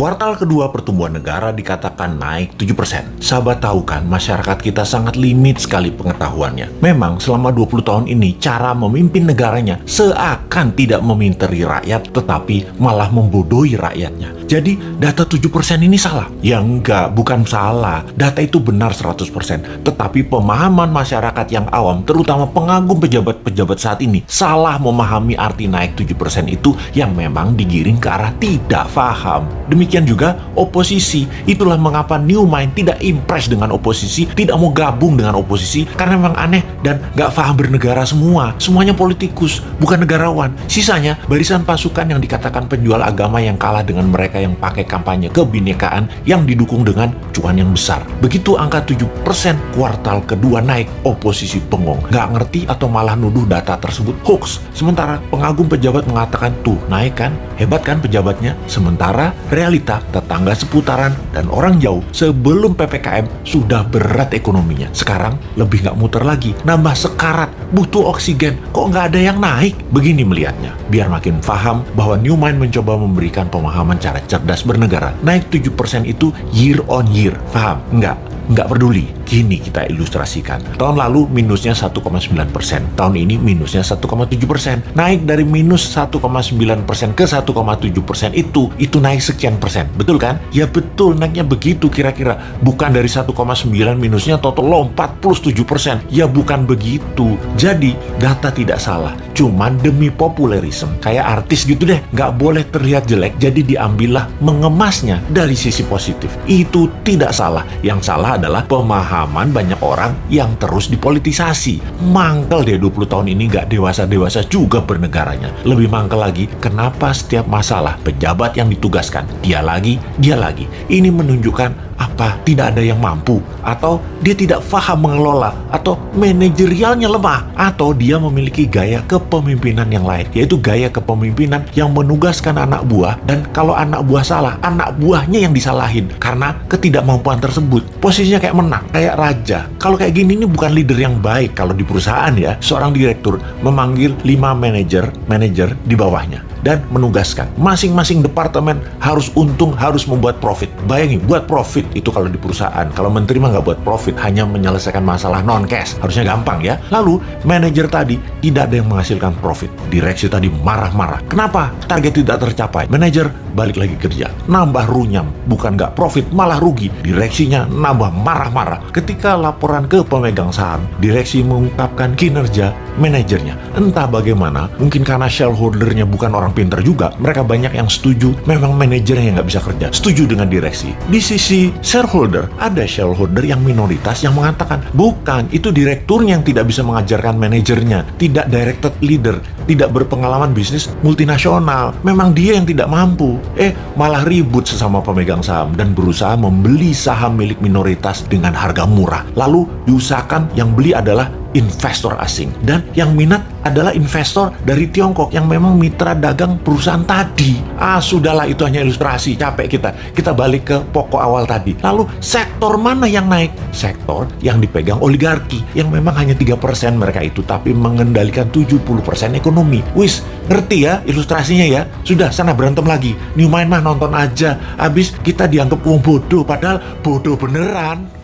Kuartal kedua pertumbuhan negara dikatakan naik 7%. Sahabat tahu kan, masyarakat kita sangat limit sekali pengetahuannya. Memang selama 20 tahun ini, cara memimpin negaranya seakan tidak meminteri rakyat, tetapi malah membodohi rakyatnya. Jadi, data 7% ini salah. Ya enggak, bukan salah. Data itu benar 100%. Tetapi pemahaman masyarakat yang awam, terutama pengagum pejabat-pejabat saat ini, salah memahami arti naik 7% itu yang memang digiring ke arah tidak paham. Demikian juga oposisi. Itulah mengapa New Mind tidak impress dengan oposisi, tidak mau gabung dengan oposisi, karena memang aneh dan gak paham bernegara semua. Semuanya politikus, bukan negarawan. Sisanya, barisan pasukan yang dikatakan penjual agama yang kalah dengan mereka yang pakai kampanye kebinekaan yang didukung dengan cuan yang besar. Begitu angka 7% kuartal kedua naik, oposisi bengong. Gak ngerti atau malah nuduh data tersebut hoax. Sementara pengagum pejabat mengatakan, tuh naik kan, hebat kan pejabatnya. Sementara realita, tetangga seputaran dan orang jauh sebelum PPKM sudah berat ekonominya. Sekarang lebih nggak muter lagi, nambah sekarat, butuh oksigen, kok nggak ada yang naik? Begini melihatnya, biar makin paham bahwa New Mind mencoba memberikan pemahaman cara cerdas bernegara. Naik 7% itu year on year, paham? Nggak peduli. Gini kita ilustrasikan. Tahun lalu minusnya 1,9%. Tahun ini minusnya 1,7%. Naik dari minus 1,9% ke 1,7% itu naik sekian persen. Betul kan? Ya betul, naiknya begitu kira-kira. Bukan dari 1,9 minusnya total lompat plus 7%. Ya bukan begitu. Jadi data tidak salah. Cuman demi populerisme. Kayak artis gitu deh. Nggak boleh terlihat jelek. Jadi diambillah mengemasnya dari sisi positif. Itu tidak salah. Yang salah adalah pemahaman banyak orang yang terus dipolitisasi. Mangkel deh 20 tahun ini gak dewasa-dewasa juga bernegaranya. Lebih mangkel lagi, kenapa setiap masalah pejabat yang ditugaskan dia lagi. Ini menunjukkan apa? Tidak ada yang mampu, atau dia tidak paham mengelola, atau manajerialnya lemah, atau dia memiliki gaya kepemimpinan yang lain, yaitu gaya kepemimpinan yang menugaskan anak buah, dan kalau anak buah salah, anak buahnya yang disalahin karena ketidakmampuan tersebut. Posisinya kayak menang, kayak raja. Kalau kayak gini ini bukan leader yang baik. Kalau di perusahaan ya, seorang direktur memanggil 5 manajer di bawahnya dan menugaskan masing-masing departemen harus untung, harus membuat profit. Bayangin, buat profit itu kalau di perusahaan. Kalau menteri mah nggak buat profit, hanya menyelesaikan masalah non-cash. Harusnya gampang ya. Lalu manajer tadi tidak ada yang menghasilkan profit. Direksi tadi marah-marah. Kenapa? Target tidak tercapai. Manajer balik lagi kerja, nambah runyam, bukan nggak profit malah rugi. Direksinya nambah marah-marah. Ketika laporan ke pemegang saham, direksi mengungkapkan kinerja manajernya. Entah bagaimana, mungkin karena shareholdernya bukan orang pintar juga, mereka banyak yang setuju memang manajernya yang nggak bisa kerja, setuju dengan direksi. Di sisi shareholder, ada shareholder yang minoritas yang mengatakan, bukan, itu direkturnya yang tidak bisa mengajarkan manajernya, tidak directed leader, tidak berpengalaman bisnis multinasional, memang dia yang tidak mampu. Malah ribut sesama pemegang saham dan berusaha membeli saham milik minoritas dengan harga murah. Lalu diusahakan yang beli adalah investor asing, dan yang minat adalah investor dari Tiongkok yang memang mitra dagang perusahaan tadi. Sudahlah, itu hanya ilustrasi, capek kita balik ke pokok awal tadi. Lalu sektor mana yang naik? Sektor yang dipegang oligarki, yang memang hanya 3% mereka itu, tapi mengendalikan 70% ekonomi. Wis, ngerti ya ilustrasinya ya? Sudah, sana berantem lagi. New Mind mah nonton aja, habis kita dianggap wong bodoh, padahal bodoh beneran.